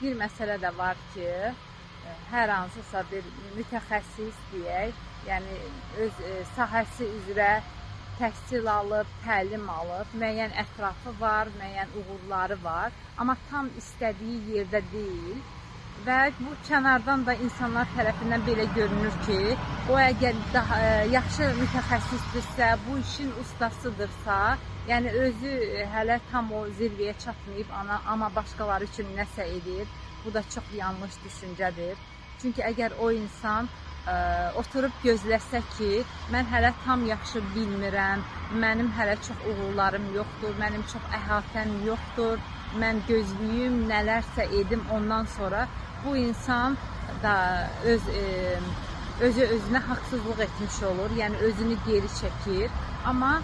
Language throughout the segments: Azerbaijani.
bir məsələ də var ki, hər hansısa bir mütəxəssis deyək, yəni öz sahəsi üzrə təhsil alıb, təlim alıb, müəyyən ətrafı var, müəyyən uğurları var, amma tam istədiyi yerdə deyil. Və bu kənardan da insanlar tərəfindən belə görünür ki, o əgər daha yaxşı mütəxəssisdirsə, bu işin ustasıdırsa, yəni özü hələ tam o zirvəyə çatmayıb, amma başqaları üçün nəsə edir. Bu da çox yanlış düşüncədir. Çünki əgər o insan oturub gözləsə ki, mən hələ tam yaxşı bilmirəm, mənim hələ çox uğurlarım yoxdur, mənim çox əhatəm yoxdur, mən gözlüyüm, nələrsə edim ondan sonra, bu insan da özünə haqsızlıq etmiş olur, yəni özünü geri çəkir. Amma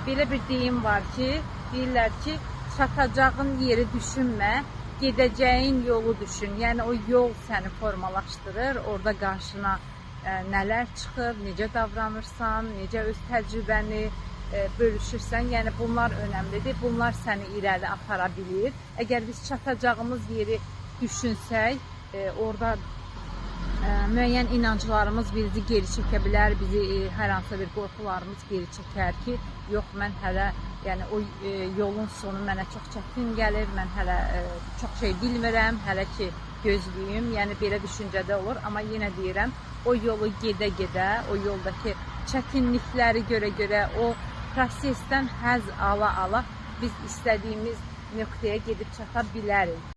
belə bir deyim var ki, deyirlər ki, çatacağın yeri düşünmə, gedəcəyin yolu düşün. Yəni o yol səni formalaşdırır, orada qarşına nələr çıxır, necə davranırsan, necə öz təcrübəni bölüşürsən, yəni bunlar önəmlidir, bunlar səni irəli apara bilir. Əgər biz çatacağımız yeri düşünsək, orada müəyyən inanclarımız bizi geri çəkə bilər, bizi hər hansı bir qorxularımız geri çəkər ki, yox, mən hələ, yəni o yolun sonu mənə çox çətin gəlir, mən hələ çox şey bilmirəm, hələ ki gözlüyüm, yəni belə düşüncədə olur. Amma yenə deyirəm, o yolu gedə-gedə, o yoldakı çətinlikləri görə-görə, o prosesdən həzz ala-ala biz istədiyimiz nöqtəyə gedib çata bilərik.